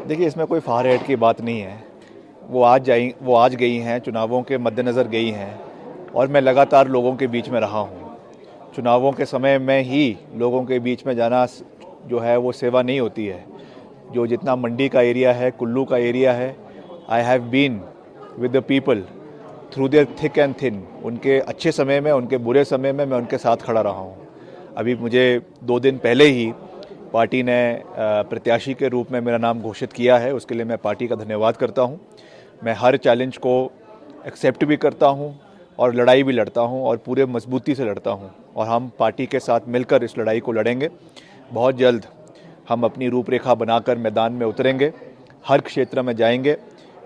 देखिए, इसमें कोई फार हेड की बात नहीं है। वो आज गई हैं, चुनावों के मद्देनज़र गई हैं और मैं लगातार लोगों के बीच में रहा हूँ। चुनावों के समय में ही लोगों के बीच में जाना जो है वो सेवा नहीं होती है। जो जितना मंडी का एरिया है, कुल्लू का एरिया है, I have been with the people through their thick and thin. उनके अच्छे समय में, उनके बुरे समय में मैं उनके साथ खड़ा रहा हूँ। अभी मुझे 2 दिन पहले ही पार्टी ने प्रत्याशी के रूप में मेरा नाम घोषित किया है। उसके लिए मैं पार्टी का धन्यवाद करता हूँ। मैं हर चैलेंज को एक्सेप्ट भी करता हूँ और लड़ाई भी लड़ता हूँ और पूरे मजबूती से लड़ता हूँ और हम पार्टी के साथ मिलकर इस लड़ाई को लड़ेंगे। बहुत जल्द हम अपनी रूपरेखा बनाकर मैदान में उतरेंगे, हर क्षेत्र में जाएंगे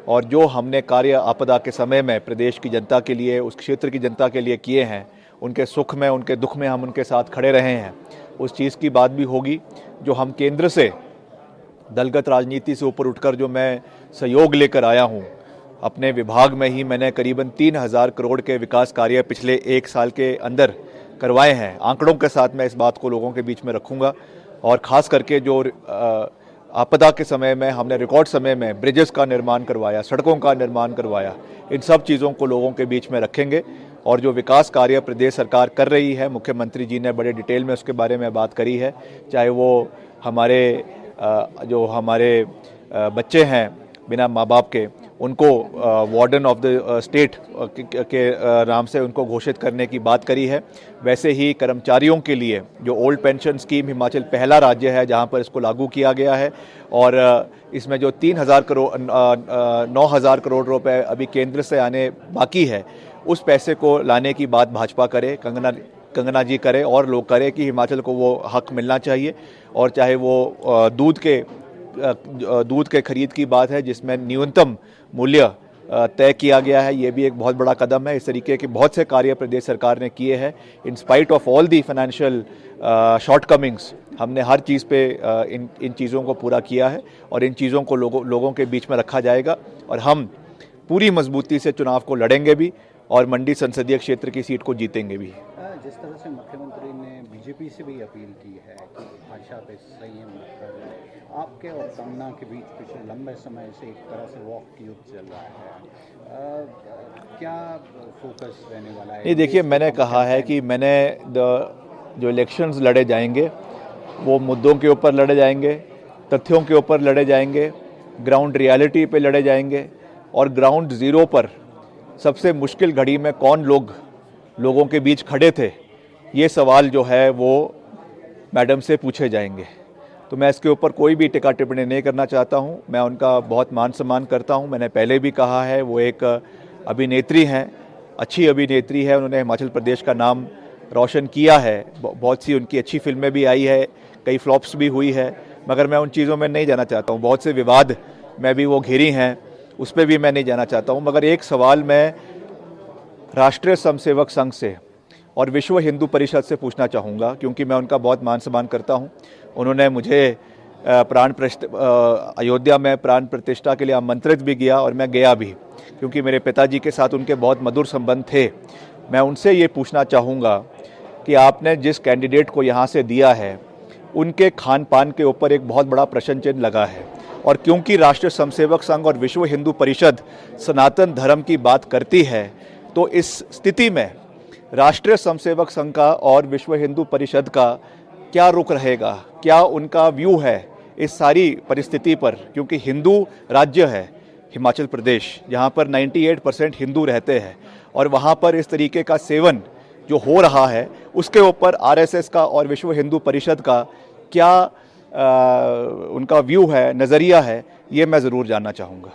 और जो हमने कार्य आपदा के समय में प्रदेश की जनता के लिए, उस क्षेत्र की जनता के लिए किए हैं, उनके सुख में, उनके दुख में हम उनके साथ खड़े रहे हैं, उस चीज़ की बात भी होगी। जो हम केंद्र से दलगत राजनीति से ऊपर उठकर जो मैं सहयोग लेकर आया हूँ, अपने विभाग में ही मैंने करीबन 3,000 करोड़ के विकास कार्य पिछले 1 साल के अंदर करवाए हैं। आंकड़ों के साथ मैं इस बात को लोगों के बीच में रखूँगा और ख़ास करके जो आपदा के समय में हमने रिकॉर्ड समय में ब्रिजेस का निर्माण करवाया, सड़कों का निर्माण करवाया, इन सब चीज़ों को लोगों के बीच में रखेंगे। और जो विकास कार्य प्रदेश सरकार कर रही है, मुख्यमंत्री जी ने बड़े डिटेल में उसके बारे में बात करी है। चाहे वो हमारे बच्चे हैं बिना माँ बाप के, उनको वार्डन ऑफ द स्टेट के नाम से उनको घोषित करने की बात करी है। वैसे ही कर्मचारियों के लिए जो ओल्ड पेंशन स्कीम, हिमाचल पहला राज्य है जहां पर इसको लागू किया गया है और इसमें जो 9,000 करोड़ रुपए अभी केंद्र से आने बाकी है, उस पैसे को लाने की बात भाजपा करे, कंगना जी करे और लोग करें कि हिमाचल को वो हक मिलना चाहिए। और चाहे वो दूध के खरीद की बात है जिसमें न्यूनतम मूल्य तय किया गया है, ये भी एक बहुत बड़ा कदम है। इस तरीके के बहुत से कार्य प्रदेश सरकार ने किए हैं। In spite of all the financial shortcomings, हमने हर चीज़ पे इन चीज़ों को पूरा किया है और इन चीज़ों को लोगों के बीच में रखा जाएगा और हम पूरी मजबूती से चुनाव को लड़ेंगे भी और मंडी संसदीय क्षेत्र की सीट को जीतेंगे भी। जिस तरह से मुख्यमंत्री ने बीजेपी से भी अपील की है कि भाषा पे संयम रखें, आपके और कंगना के बीच पिछले लंबे समय से एक तरह से वॉक युद्ध चल रहा है, क्या फोकस रहने वाला है? नहीं, देखिए, मैंने कहा है कि जो इलेक्शंस लड़े जाएंगे वो मुद्दों के ऊपर लड़े जाएंगे, तथ्यों के ऊपर लड़े जाएंगे, ग्राउंड रियलिटी पे लड़े जाएंगे और ग्राउंड ज़ीरो पर सबसे मुश्किल घड़ी में कौन लोगों के बीच खड़े थे, ये सवाल जो है वो मैडम से पूछे जाएंगे। तो मैं इसके ऊपर कोई भी टिक्का टिप्पणी नहीं करना चाहता हूँ। मैं उनका बहुत मान सम्मान करता हूँ। मैंने पहले भी कहा है, वो एक अभिनेत्री हैं, अच्छी अभिनेत्री है। उन्होंने हिमाचल प्रदेश का नाम रोशन किया है। बहुत सी उनकी अच्छी फिल्में भी आई है, कई फ्लॉप्स भी हुई है, मगर मैं उन चीज़ों में नहीं जाना चाहता हूँ। बहुत से विवाद में भी वो घिरी हैं, उस पर भी मैं नहीं जाना चाहता हूँ। मगर एक सवाल मैं राष्ट्रीय स्वयंसेवक संघ से और विश्व हिंदू परिषद से पूछना चाहूँगा, क्योंकि मैं उनका बहुत मान सम्मान करता हूँ। उन्होंने मुझे अयोध्या में प्राण प्रतिष्ठा के लिए आमंत्रित भी किया और मैं गया भी, क्योंकि मेरे पिताजी के साथ उनके बहुत मधुर संबंध थे। मैं उनसे ये पूछना चाहूँगा कि आपने जिस कैंडिडेट को यहाँ से दिया है, उनके खान पान के ऊपर एक बहुत बड़ा प्रश्न चिन्ह लगा है। और क्योंकि राष्ट्रीय स्वयंसेवक संघ और विश्व हिंदू परिषद सनातन धर्म की बात करती है, तो इस स्थिति में राष्ट्रीय स्वयंसेवक संघ का और विश्व हिंदू परिषद का क्या रुख रहेगा, क्या उनका व्यू है इस सारी परिस्थिति पर? क्योंकि हिंदू राज्य है हिमाचल प्रदेश, जहाँ पर 98% हिंदू रहते हैं और वहाँ पर इस तरीके का सेवन जो हो रहा है, उसके ऊपर आरएसएस का और विश्व हिंदू परिषद का क्या उनका व्यू है, नज़रिया है, ये मैं ज़रूर जानना चाहूँगा।